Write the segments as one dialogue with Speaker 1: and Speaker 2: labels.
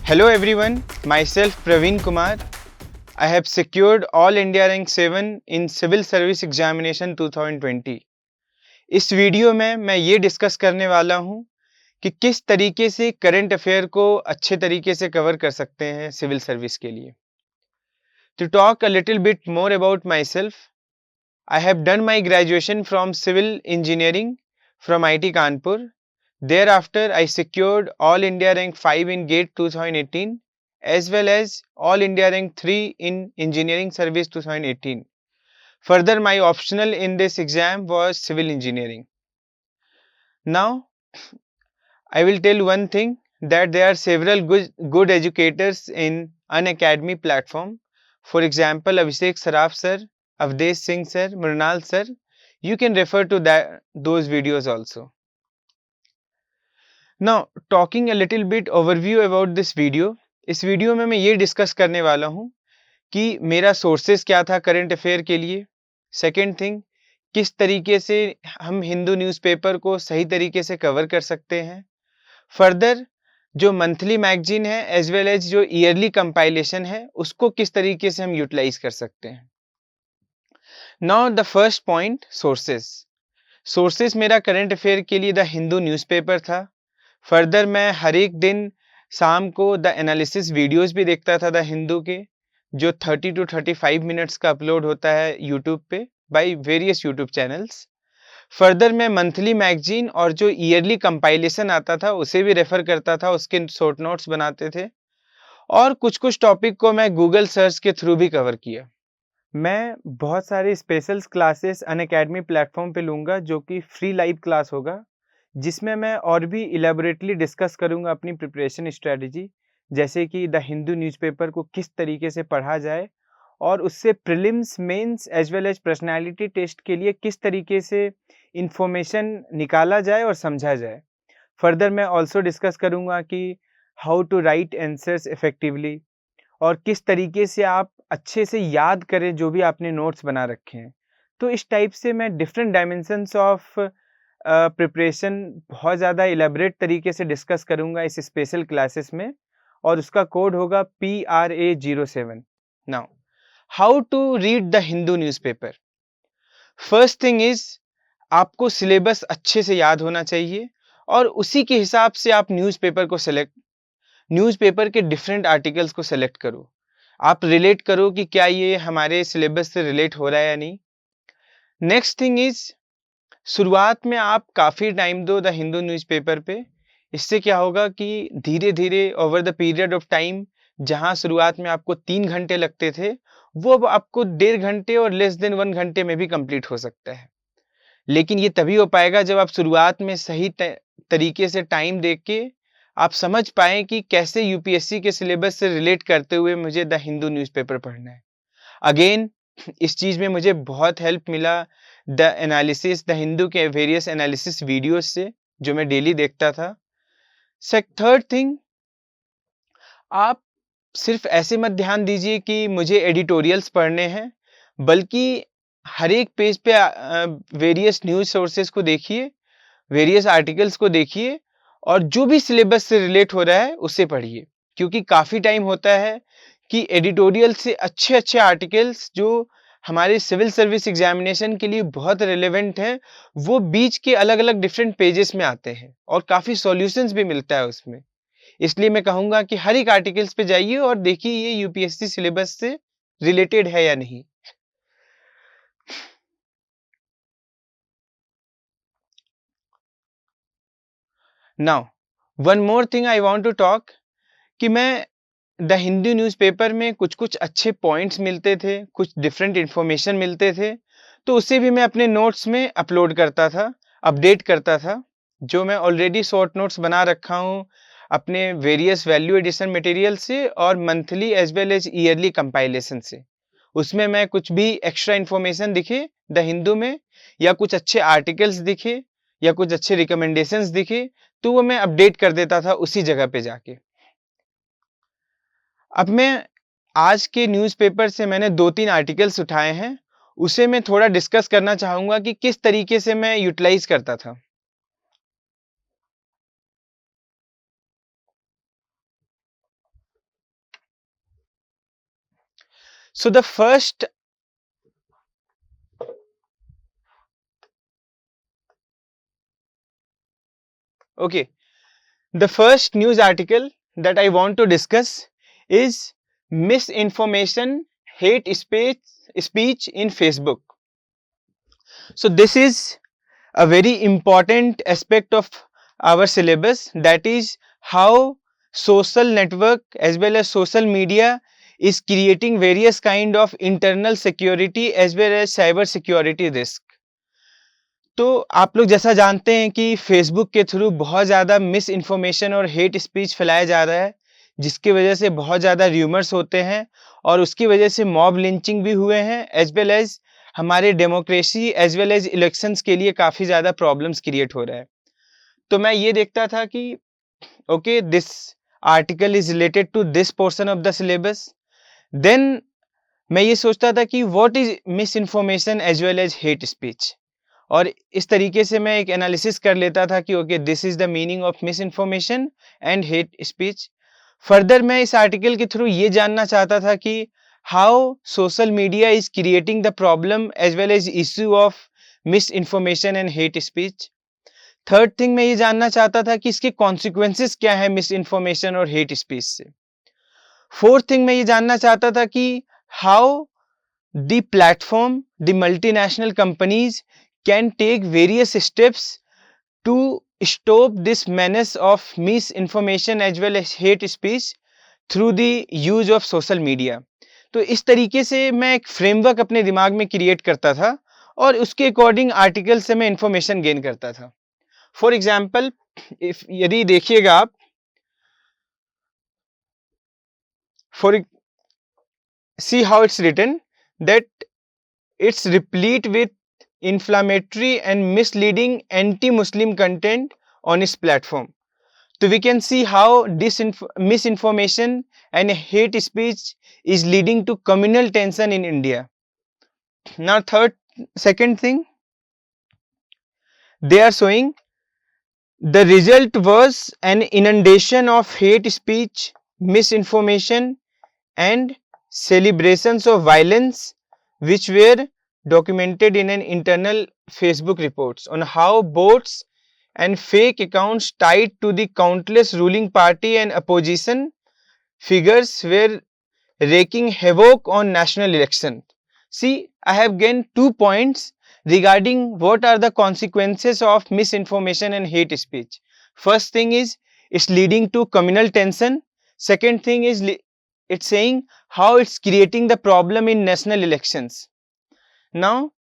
Speaker 1: Hello everyone, myself Praveen Kumar. I have secured All India Rank 7 in Civil Service Examination 2020. इस video में मैं ये discuss करने वाला हूँ कि किस तरीके से करंट अफेयर को अच्छे तरीके से कवर कर सकते हैं सिविल सर्विस के लिए. To talk a little bit more about myself, I have done my graduation from Civil Engineering from IIT Kanpur. Thereafter, I secured All India Rank 5 in GATE 2018 as well as All India Rank 3 in Engineering Service 2018. Further, my optional in this exam was Civil Engineering. Now, I will tell one thing that there are several good educators in Unacademy platform. For example, Abhishek Saraf sir, Avdesh Singh sir, Mrunal sir. You can refer to those videos also. Now, talking a little bit overview about this video. इस video में मैं ये discuss करने वाला हूँ कि मेरा sources क्या था करंट अफेयर के लिए. सेकंड थिंग, किस तरीके से हम हिंदू न्यूज़पेपर को सही तरीके से कवर कर सकते हैं. फर्दर, जो मंथली मैगजीन है एज वेल एज जो ईयरली कंपाइलेशन है उसको किस तरीके से हम यूटिलाइज कर सकते हैं. Now the first point, sources मेरा करंट अफेयर के लिए द हिंदू न्यूज़पेपर था. फर्दर मैं हर एक दिन शाम को द एनालिसिस वीडियोस भी देखता था द हिंदू के, जो 30 to 35 मिनट्स का अपलोड होता है यूट्यूब पे by various YouTube channels. Further मैं मंथली मैगजीन और जो ईयरली कंपाइलेशन आता था उसे भी रेफर करता था, उसके शॉर्ट नोट्स बनाते थे और कुछ टॉपिक को मैं गूगल सर्च के थ्रू भी कवर किया. मैं बहुत सारे स्पेशल क्लासेस अनअकैडमी प्लेटफॉर्म पे लूँगा जो कि फ्री लाइव क्लास होगा, जिसमें मैं और भी इलेबोरेटली डिस्कस करूँगा अपनी प्रिपरेशन स्ट्रेटजी, जैसे कि द हिंदू न्यूज़पेपर को किस तरीके से पढ़ा जाए और उससे prelims, mains as well as personality test के लिए किस तरीके से इंफॉर्मेशन निकाला जाए और समझा जाए. फर्दर मैं ऑल्सो डिस्कस करूँगा कि how to write answers effectively और किस तरीके से आप अच्छे से याद करें जो भी आपने नोट्स बना रखे हैं. तो इस टाइप से मैं डिफरेंट डायमेंशंस ऑफ प्रिपरेशन बहुत ज़्यादा इलेबरेट तरीके से डिस्कस करूँगा इस स्पेशल क्लासेस में और उसका कोड होगा PRA07. Now, how to read the Hindu newspaper. First thing is, आपको सिलेबस अच्छे से याद होना चाहिए और उसी के हिसाब से आप न्यूज़पेपर के डिफरेंट आर्टिकल्स को सेलेक्ट करो. आप रिलेट करो कि क्या ये हमारे सिलेबस से रिलेट हो रहा है या नहीं. नेक्स्ट थिंग इज, शुरुआत में आप काफ़ी टाइम दो द हिंदू न्यूज़पेपर पे. इससे क्या होगा कि धीरे धीरे over the period of time, जहां शुरुआत में आपको 3 घंटे लगते थे, वो अब आपको 1.5 घंटे और लेस देन 1 घंटे में भी कंप्लीट हो सकता है. लेकिन ये तभी हो पाएगा जब आप शुरुआत में सही तरीके से टाइम दे के आप समझ पाएँ कि कैसे यूपीएससी के सिलेबस से रिलेट करते हुए मुझे द हिंदू न्यूज़पेपर पढ़ना है. अगेन, इस चीज़ में मुझे बहुत हेल्प मिला द एनालिसिस, द हिंदू के वेरियस एनालिसिस वीडियोस से, जो मैं डेली देखता था. थर्ड थिंग, आप सिर्फ ऐसे मत ध्यान दीजिए कि मुझे एडिटोरियल्स पढ़ने हैं, बल्कि हर एक पेज पे वेरियस न्यूज़ सोर्सेज को देखिए, वेरियस आर्टिकल्स को देखिए और जो भी सिलेबस से रिलेट हो रहा है उसे पढ़िए. क्योंकि काफ़ी टाइम होता है कि एडिटोरियल से अच्छे आर्टिकल्स जो हमारे सिविल सर्विस एग्जामिनेशन के लिए बहुत रिलेवेंट हैं, वो बीच के अलग अलग डिफरेंट पेजेस में आते हैं और काफ़ी सॉल्यूशंस भी मिलता है उसमें. इसलिए मैं कहूँगा कि हर एक आर्टिकल्स पे जाइए और देखिए ये यूपीएससी सिलेबस से रिलेटेड है या नहीं. Now, one more thing I want to talk कि मैं द हिंदू न्यूज़पेपर में कुछ अच्छे पॉइंट्स मिलते थे, कुछ डिफरेंट इन्फॉर्मेशन मिलते थे, तो उसे भी मैं अपने नोट्स में अपलोड करता था, अपडेट करता था. जो मैं ऑलरेडी शॉर्ट नोट्स बना रखा हूँ अपने वेरियस वैल्यू एडिशन मटेरियल से और monthly as well as yearly compilation से. उसमें मैं कुछ भी एक्स्ट्रा इन्फॉर्मेशन दिखे द हिंदू में या कुछ अच्छे आर्टिकल्स दिखे या कुछ अच्छे रिकमेंडेशंस दिखे, तो वो मैं अपडेट कर देता था उसी जगह पे जाके. अब मैं आज के न्यूज़पेपर से मैंने 2-3 आर्टिकल्स उठाए हैं, उसे मैं थोड़ा डिस्कस करना चाहूँगा कि किस तरीके से मैं यूटिलाइज़ करता था. So the first news article that I want to discuss is misinformation, hate speech in Facebook. So this is a very important aspect of our syllabus, that is how social network as well as social media is creating various kind of internal security as well as cyber security risk. तो आप लोग जैसा जानते हैं कि Facebook के through बहुत ज़्यादा मिस इन्फॉर्मेशन और हेट स्पीच फैलाया जा रहा है, जिसकी वजह से बहुत ज़्यादा र्यूमर्स होते हैं और उसकी वजह से मॉब लिंचिंग भी हुए हैं, एज वेल एज हमारे democracy as well as elections के लिए काफ़ी ज़्यादा प्रॉब्लम्स क्रिएट हो रहा है। तो मैं ये देखता था कि okay, this article is related to this portion of the syllabus. Then मैं ये सोचता था कि what is misinformation as well as hate speech, और इस तरीके से मैं एक एनालिसिस कर लेता था कि okay, this is the meaning of misinformation and hate speech. Further मैं इस आर्टिकल के थ्रू ये जानना चाहता था कि how social media is creating the problem as well as issue of misinformation and hate speech. Third thing मैं ये जानना चाहता था कि इसके कॉन्सिक्वेंसेस क्या है मिस इन्फॉर्मेशन और हेट स्पीच से। फोर्थ थिंग मैं ये जानना चाहता था कि how the platform, the multinational companies can take various steps to stop this menace of misinformation as well as hate speech through the use of social media। तो इस तरीके से मैं एक फ्रेमवर्क अपने दिमाग में क्रिएट करता था और उसके अकॉर्डिंग आर्टिकल से मैं इंफॉर्मेशन गेन करता था। फॉर एग्जाम्पल, यदि देखिएगा आप, see how it's written that it's replete with inflammatory and misleading anti-Muslim content on its platform. So we can see how misinformation and hate speech is leading to communal tension in India. Now second thing, they are showing the result was an inundation of hate speech, misinformation and celebrations of violence which were documented in an internal Facebook reports on how bots and fake accounts tied to the countless ruling party and opposition figures were wreaking havoc on national election. See, I have gained 2 points regarding what are the consequences of misinformation and hate speech. First thing is it's leading to communal tension. Second thing is it's saying how it's creating the problem in national elections. Now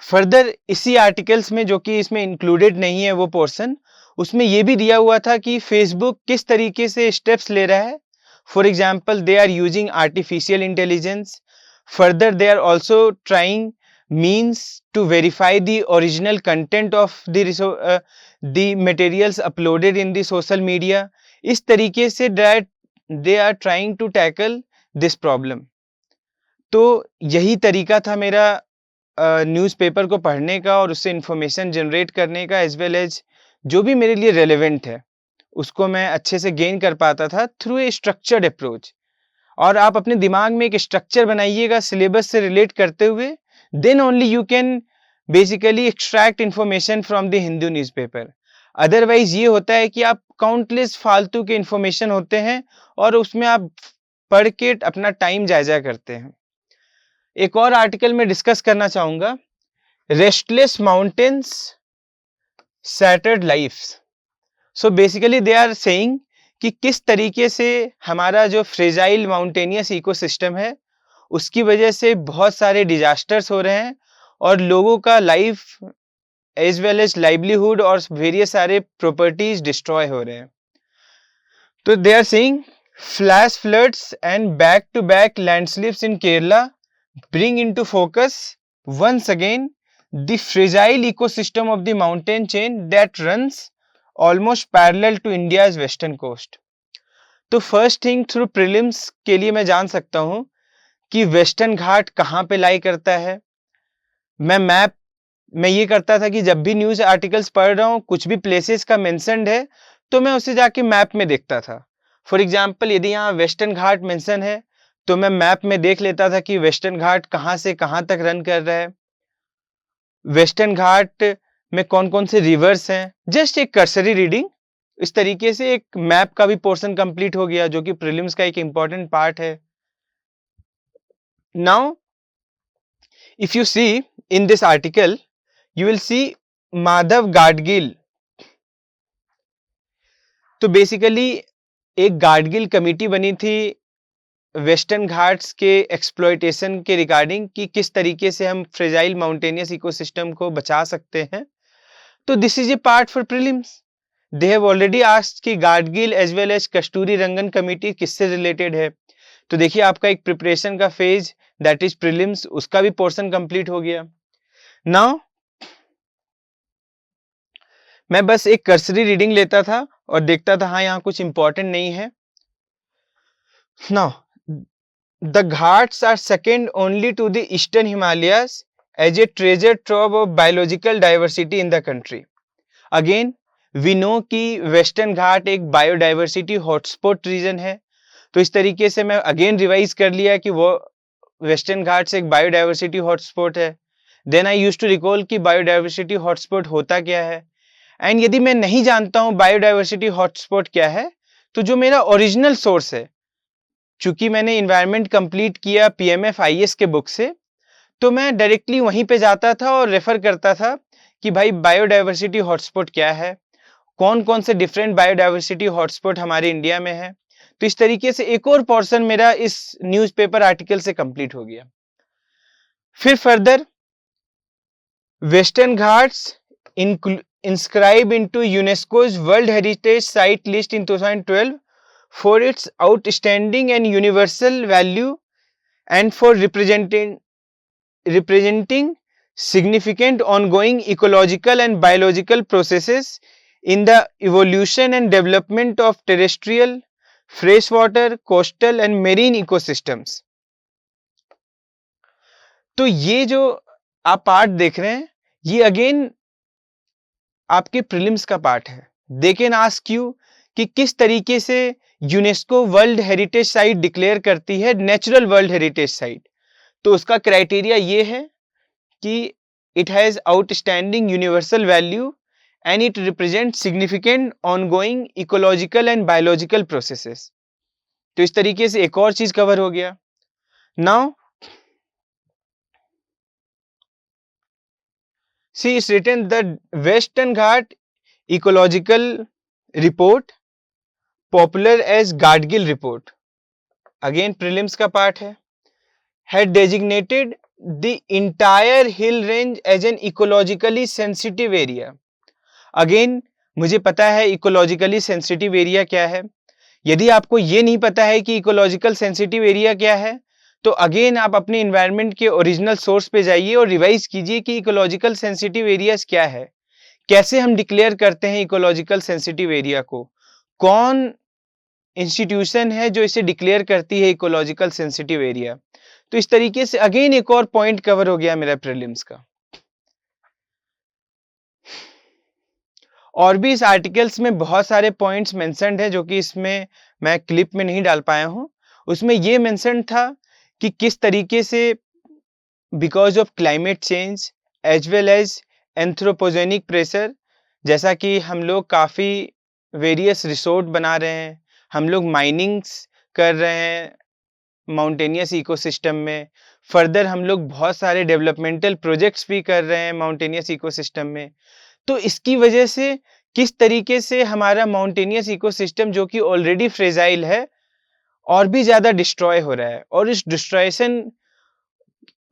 Speaker 1: further इसी articles में, जो कि इसमें included नहीं है वो portion, उसमें ये भी दिया हुआ था कि फेसबुक किस तरीके से स्टेप्स ले रहा है। For example, they are using artificial intelligence. Further they are also trying means to verify the original content of the materials uploaded in the social media. इस तरीके से that they are trying to tackle this problem. तो यही तरीका था मेरा newspaper को पढ़ने का और उससे इंफॉर्मेशन जनरेट करने का, एज वेल एज जो भी मेरे लिए रेलेवेंट है उसको मैं अच्छे से गेन कर पाता था थ्रू ए स्ट्रक्चर्ड अप्रोच। और आप अपने दिमाग में एक स्ट्रक्चर बनाइएगा सिलेबस से रिलेट करते हुए, then only you can basically extract information from the Hindu newspaper. Otherwise ये होता है कि आप काउंटलेस फालतू के इंफॉर्मेशन होते हैं और उसमें आप पढ़ के अपना टाइम जाया करते हैं। एक और आर्टिकल में डिस्कस करना चाहूंगा, restless mountains shattered lives. So basically they are saying कि किस तरीके से हमारा जो फ्रेजाइल माउंटेनियस इकोसिस्टम है उसकी वजह से बहुत सारे डिजास्टर्स हो रहे हैं और लोगों का life as well as livelihood और वेरियस सारे प्रॉपर्टीज डिस्ट्रॉय हो रहे हैं। तो they are saying flash floods and back to back landslips in Kerala bring into focus once again the fragile ecosystem of the mountain chain that runs almost parallel to India's western coast. तो first thing, through prelims के लिए मैं जान सकता हूं कि western घाट कहाँ पे लाई करता है। मैं ये करता था कि जब भी न्यूज आर्टिकल्स पढ़ रहा हूँ कुछ भी प्लेसेस का मेंशन्ड है तो मैं उसे जाके मैप में देखता था। फॉर एग्जाम्पल यदि यहाँ वेस्टर्न घाट मेंशन है तो मैं मैप में देख लेता था कि वेस्टर्न घाट कहाँ से कहाँ तक रन कर रहा है, वेस्टर्न घाट में कौन कौन से रिवर्स हैं। जस्ट एक कर्सरी रीडिंग, इस तरीके से एक मैप का भी पोर्शन कंप्लीट हो गया, जो कि प्रीलिम्स का एक इंपॉर्टेंट पार्ट है। Now if you see in this article you will see Madhav Gadgil. तो बेसिकली एक गाडगिल कमेटी बनी थी वेस्टर्न घाट्स के एक्सप्लॉयटेशन के रिगार्डिंग कि किस तरीके से हम फ्रेजाइल माउंटेनियस इकोसिस्टम को बचा सकते हैं। तो this is a part for prelims. They have already asked कि गाडगिल एज वेल एज कस्तूरी रंगन कमेटी किससे रिलेटेड है। तो देखिए आपका एक प्रिपरेशन का फेज दैट इज प्रीलिम्स, उसका भी पोर्शन कंप्लीट हो गया। नाउ मैं बस एक कर्सरी रीडिंग लेता था और देखता था हाँ यहाँ कुछ इंपॉर्टेंट नहीं है। Now the Ghats are second only to the Eastern Himalayas as a treasure trove of biological diversity in the country. Again, we know कि वेस्टर्न घाट एक बायोडाइवर्सिटी हॉटस्पॉट रीजन है। तो इस तरीके से मैं अगेन रिवाइज कर लिया कि वो वेस्टर्न घाट्स एक बायोडाइवर्सिटी हॉटस्पॉट है। Then I use to recall कि बायोडाइवर्सिटी हॉटस्पॉट होता क्या है। एंड यदि मैं नहीं जानता हूँ बायोडाइवर्सिटी हॉटस्पॉट क्या है, तो जो मेरा ओरिजिनल सोर्स है, चूंकि मैंने इन्वायरमेंट कंप्लीट किया पीएमएफ आईएएस के बुक से, तो मैं डायरेक्टली वहीं पे जाता था और रेफर करता था कि भाई बायोडाइवर्सिटी हॉटस्पॉट क्या है, कौन कौन से डिफरेंट बायोडाइवर्सिटी हॉटस्पॉट हमारे इंडिया में है। तो इस तरीके से एक और पोर्शन मेरा इस न्यूज़पेपर आर्टिकल से कंप्लीट हो गया। फिर further western Ghats inscribe into UNESCO's world heritage site list in 2012 for its outstanding and universal value and for representing significant ongoing ecological and biological processes in the evolution and development of terrestrial, freshwater, coastal and marine ecosystems. तो ये जो आप part देख रहे हैं ये again आपके prelims का पार्ट है। दे कैन आस्क यू कि किस तरीके से UNESCO world heritage site declare करती है नेचुरल वर्ल्ड हेरिटेज साइट। तो उसका क्राइटेरिया ये है कि it has outstanding universal value and it represent significant ongoing ecological and biological processes. तो इस तरीके से एक और चीज कवर हो गया। Now see it's written the Western Ghat ecological report popular as Gadgil report, again prelims का पार्ट है, had designated the entire hill range as an ecologically sensitive area. Again मुझे पता है इकोलॉजिकली सेंसिटिव एरिया क्या है। यदि आपको ये नहीं पता है कि इकोलॉजिकल सेंसिटिव एरिया क्या है, तो अगेन आप अपने इन्वायरमेंट के ओरिजिनल सोर्स पे जाइए और रिवाइज कीजिए कि इकोलॉजिकल सेंसिटिव एरियाज क्या है, कैसे हम डिक्लेयर करते हैं इकोलॉजिकल सेंसिटिव एरिया को, कौन इंस्टीट्यूशन है जो इसे डिक्लेयर करती है इकोलॉजिकल सेंसिटिव एरिया। तो इस तरीके से अगेन एक और पॉइंट कवर हो गया मेरा प्रीलिम्स का। और भी इस आर्टिकल्स में बहुत सारे पॉइंट्स मेंशन्ड है जो कि इसमें मैं क्लिप में नहीं डाल पाया हूं। उसमें ये मेंशन था कि किस तरीके से because of climate change as well as anthropogenic pressure, जैसा कि हम लोग काफ़ी वेरियस रिसोर्ट बना रहे हैं, हम लोग माइनिंग्स कर रहे हैं माउंटेनियस इकोसिस्टम में, फर्दर हम लोग बहुत सारे डेवलपमेंटल प्रोजेक्ट्स भी कर रहे हैं माउंटेनियस इकोसिस्टम में। तो इसकी वजह से किस तरीके से हमारा माउंटेनियस इकोसिस्टम जो कि ऑलरेडी फ्रेजाइल है और भी ज़्यादा डिस्ट्रॉय हो रहा है, और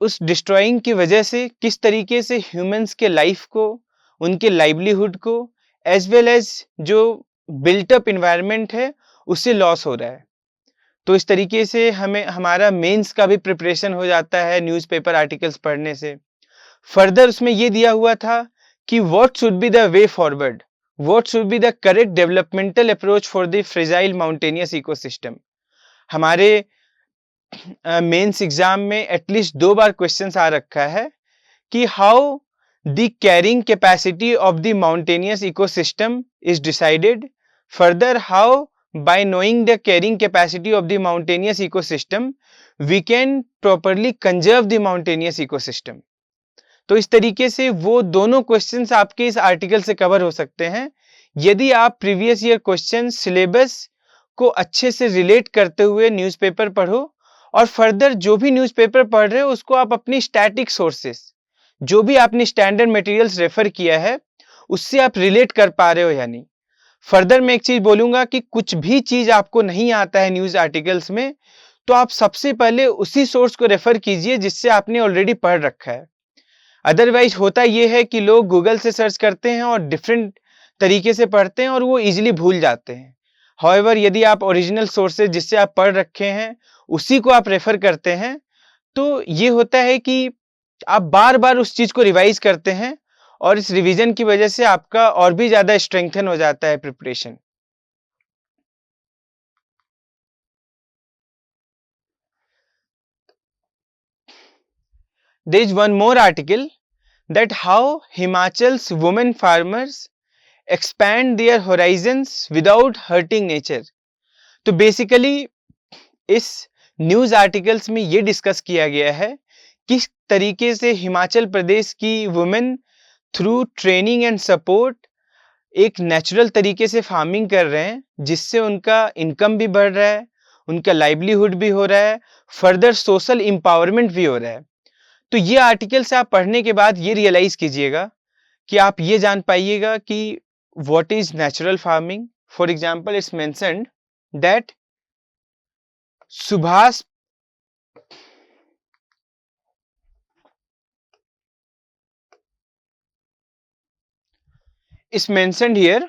Speaker 1: उस डिस्ट्रॉइंग की वजह से किस तरीके से ह्यूमंस के लाइफ को, उनके लाइवलीहुड को, एज वेल एज जो बिल्टअप इन्वायरमेंट है उससे लॉस हो रहा है। तो इस तरीके से हमें हमारा मेंस का भी प्रिपरेशन हो जाता है न्यूज़पेपर आर्टिकल्स पढ़ने से। फर्दर उसमें ये दिया हुआ था कि what should be the way forward, what should be the correct developmental approach for the fragile mountainous ecosystem. हमारे मेंस एग्जाम में एटलीस्ट 2 बार क्वेश्चंस आ रखा है कि how the carrying capacity of the mountainous ecosystem is decided Further, how by knowing the carrying capacity of the mountainous ecosystem, we can properly conserve the mountainous ecosystem. तो इस तरीके से वो दोनों क्वेश्चंस आपके इस आर्टिकल से कवर हो सकते हैं यदि आप प्रीवियस ईयर क्वेश्चन सिलेबस को अच्छे से रिलेट करते हुए न्यूज़पेपर पढ़ो और फर्दर जो भी न्यूज़पेपर पढ़ रहे हो उसको आप अपनी स्टैटिक सोर्सेस जो भी आपने स्टैंडर्ड मटेरियल्स रेफर किया है उससे आप रिलेट कर पा रहे हो या नहीं। फर्दर मैं एक चीज बोलूंगा कि कुछ भी चीज आपको नहीं आता है न्यूज आर्टिकल्स में तो आप सबसे पहले उसी सोर्स को रेफर कीजिए जिससे आपने ऑलरेडी पढ़ रखा है। अदरवाइज होता यह है कि लोग गूगल से सर्च करते हैं और डिफरेंट तरीके से पढ़ते हैं और वो इजीली भूल जाते हैं। हाउएवर यदि आप ओरिजिनल सोर्सेज जिससे आप पढ़ रखे हैं उसी को आप रेफर करते हैं तो ये होता है कि आप बार बार उस चीज को रिवाइज करते हैं और इस रिवीजन की वजह से आपका और भी ज्यादा स्ट्रेंथन हो जाता है preparation. There is one more article that how Himachal's women farmers expand their horizons without hurting nature। तो बेसिकली इस न्यूज आर्टिकल्स में ये डिस्कस किया गया है किस तरीके से हिमाचल प्रदेश की women through training and support एक नेचुरल तरीके से फार्मिंग कर रहे हैं जिससे उनका इनकम भी बढ़ रहा है, उनका लाइवलीहुड भी हो रहा है, फर्दर सोशल एम्पावरमेंट भी हो रहा है। तो ये आर्टिकल से आप पढ़ने के बाद ये रियलाइज कीजिएगा कि आप ये जान पाइएगा कि what is natural farming. For example it's mentioned that Subhash is mentioned here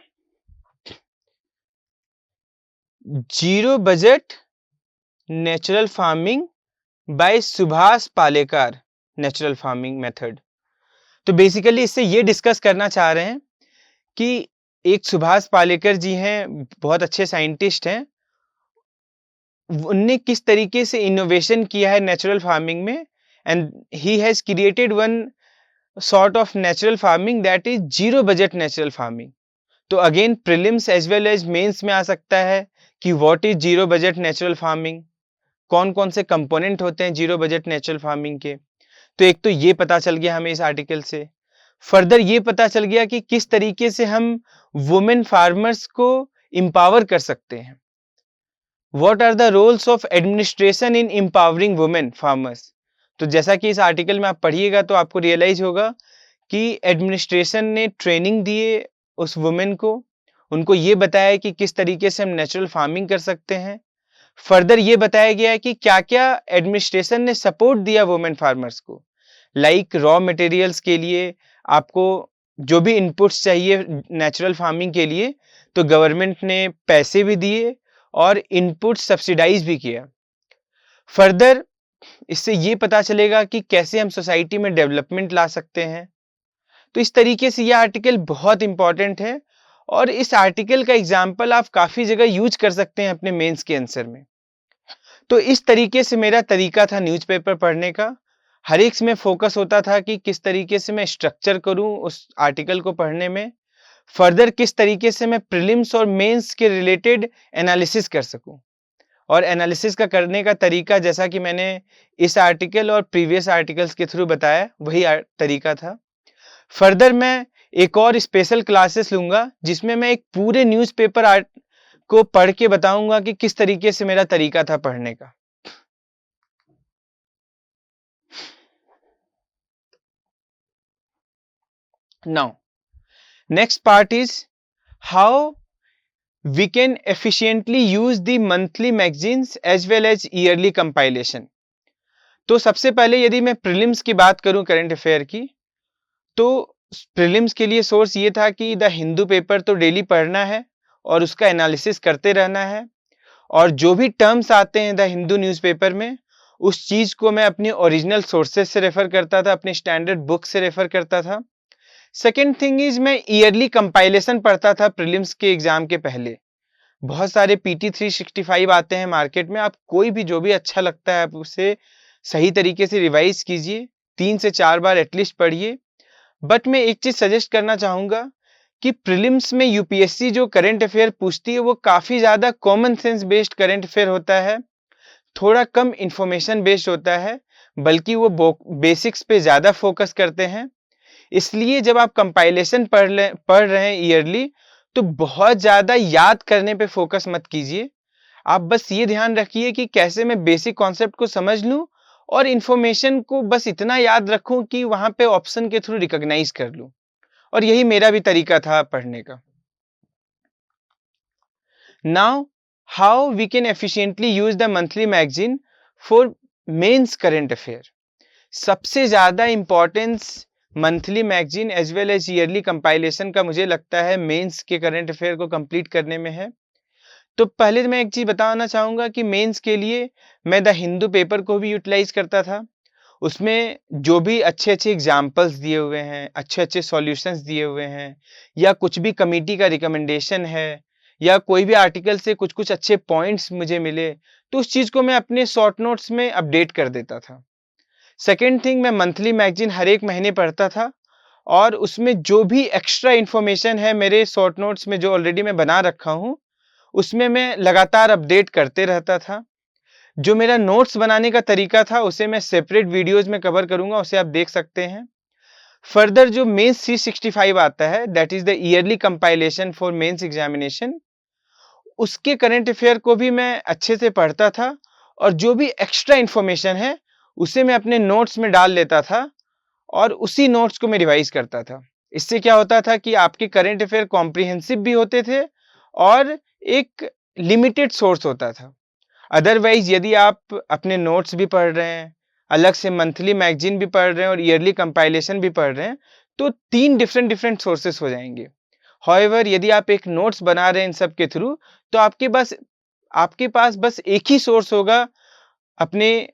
Speaker 1: zero budget natural farming by Subhas Palekar natural farming method. तो बेसिकली इससे ये डिस्कस करना चाह रहे हैं कि एक सुभाष पालेकर जी हैं, बहुत अच्छे साइंटिस्ट हैं, उनने किस तरीके से इनोवेशन किया है नेचुरल फार्मिंग में and he has created one sort of natural farming that is zero budget natural farming। तो again prelims as well as mains में आ सकता है कि what is zero budget natural farming, कौन कौन से कंपोनेंट होते हैं जीरो बजट नेचुरल फार्मिंग के। तो एक तो ये पता चल गया हमें इस आर्टिकल से। फर्दर ये पता चल गया कि किस तरीके से हम वुमेन फार्मर्स को एम्पावर कर सकते हैं। What are the roles of administration in empowering women farmers. तो जैसा कि इस आर्टिकल में आप पढ़िएगा तो आपको रियलाइज होगा कि एडमिनिस्ट्रेशन ने ट्रेनिंग दिए उस वुमेन को, उनको ये बताया कि किस तरीके से हम नेचुरल फार्मिंग कर सकते हैं। फर्दर ये बताया गया है कि क्या क्या एडमिनिस्ट्रेशन ने सपोर्ट दिया वुमेन फार्मर्स को, लाइक रॉ मटेरियल्स के लिए आपको जो भी इनपुट्स चाहिए नेचुरल फार्मिंग के लिए तो गवर्नमेंट ने पैसे भी दिए और इनपुट सब्सिडाइज भी किया। फर्दर इससे ये पता चलेगा कि कैसे हम सोसाइटी में डेवलपमेंट ला सकते हैं। तो इस तरीके से ये आर्टिकल बहुत इंपॉर्टेंट है और इस आर्टिकल का एग्जाम्पल आप काफी जगह यूज कर सकते हैं अपने मेंस के आंसर में। तो इस तरीके से मेरा तरीका था न्यूज़पेपर पढ़ने का। हर एक में फोकस होता था कि किस तरीके से मैं स्ट्रक्चर करूं उस आर्टिकल को पढ़ने में, फर्दर किस तरीके से मैं प्रीलिम्स और मेंस के रिलेटेड एनालिसिस कर सकूं। और एनालिसिस का करने का तरीका जैसा कि मैंने इस आर्टिकल और प्रीवियस आर्टिकल्स के थ्रू बताया वही तरीका था। फर्दर मैं एक और स्पेशल क्लासेस लूंगा जिसमें मैं एक पूरे न्यूज़पेपर को पढ़ के बताऊंगा कि किस तरीके से मेरा तरीका था पढ़ने का। Now next part is how we can efficiently use the monthly magazines as well as yearly compilation। तो सबसे पहले यदि मैं प्रीलिम्स की बात करूं करंट अफेयर की, तो प्रीलिम्स के लिए सोर्स ये था कि द हिंदू पेपर तो डेली पढ़ना है और उसका एनालिसिस करते रहना है और जो भी टर्म्स आते हैं द हिंदू न्यूज़पेपर में उस चीज को मैं अपने ओरिजिनल सोर्सेज से रेफर करता था, अपने स्टैंडर्ड बुक से रेफर करता था। सेकेंड थिंग इज मैं ईयरली कंपाइलेशन पढ़ता था प्रीलिम्स के एग्जाम के पहले। बहुत सारे PT 365 आते हैं मार्केट में, आप कोई भी जो भी अच्छा लगता है आप उसे सही तरीके से रिवाइज कीजिए, 3 से 4 बार एटलीस्ट पढ़िए। बट मैं एक चीज सजेस्ट करना चाहूंगा कि प्रीलिम्स में यूपीएससी जो करंट अफेयर पूछती है वो काफ़ी ज़्यादा common sense based current affair होता है, थोड़ा कम इंफॉर्मेशन बेस्ड होता है, बल्कि वो बेसिक्स पे ज़्यादा फोकस करते हैं। इसलिए जब आप कंपाइलेशन पढ़ रहे हैं ईयरली, तो बहुत ज़्यादा याद करने पे फोकस मत कीजिए। आप बस ये ध्यान रखिए कि कैसे मैं बेसिक कॉन्सेप्ट को समझ लूँ और इन्फॉर्मेशन को बस इतना याद रखूँ कि वहाँ पे ऑप्शन के थ्रू रिकॉग्नाइज कर लूँ। और यही मेरा भी तरीका था पढ़ने का। Now, how we can efficiently use the monthly magazine for mains current affair. सबसे ज़्यादा importance monthly magazine as well as yearly compilation का मुझे लगता है मेंस के करंट अफेयर को कंप्लीट करने में है। तो पहले मैं एक चीज़ बताना चाहूँगा कि मेंस के लिए मैं द हिंदू पेपर को भी यूटिलाइज करता था। उसमें जो भी अच्छे-अच्छे एग्जाम्पल्स दिए हुए हैं, अच्छे-अच्छे सॉल्यूशंस दिए हुए हैं, या कुछ भी कमिटी का रिकमेंडेशन है, या कोई भी आर्टिकल से कुछ-कुछ अच्छे पॉइंट्स मुझे मिले, तो उस चीज़ को मैं अपने शॉर्ट नोट्स में अपडेट कर देता था। सेकंड थिंग, मैं मंथली मैगज़ीन हर एक महीने पढ़ता था और उसमें जो भी एक्स्ट्रा इन्फॉर्मेशन है मेरे शॉर्ट नोट्स में जो ऑलरेडी मैं बना रखा हूँ, उसमें मैं लगातार अपडेट करते रहता था। जो मेरा नोट्स बनाने का तरीका था उसे मैं सेपरेट वीडियोज़ में कवर करूँगा, उसे आप देख सकते हैं। फर्दर जो मेंस 365 आता है, that is the yearly compilation for mains examination, उसके करंट अफेयर को भी मैं अच्छे से पढ़ता था और जो भी एक्स्ट्रा इन्फॉर्मेशन है उसे मैं अपने नोट्स में डाल लेता था और उसी नोट्स को मैं रिवाइज करता था। इससे क्या होता था कि आपके करंट अफेयर कॉम्प्रिहेंसिव भी होते थे और एक लिमिटेड सोर्स होता था। अदरवाइज यदि आप अपने नोट्स भी पढ़ रहे हैं, अलग से मंथली मैगजीन भी पढ़ रहे हैं और ईयरली कंपाइलेशन भी पढ़ रहे हैं, तो 3 डिफरेंट सोर्सेस हो जाएंगे। हाउएवर यदि आप एक नोट्स बना रहे हैं इन सब के थ्रू, तो आपके पास बस एक ही सोर्स होगा अपने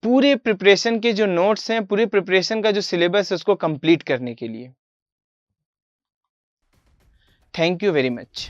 Speaker 1: पूरे प्रिपरेशन के जो नोट्स हैं, पूरे प्रिपरेशन का जो सिलेबस है उसको कंप्लीट करने के लिए। Thank you very much.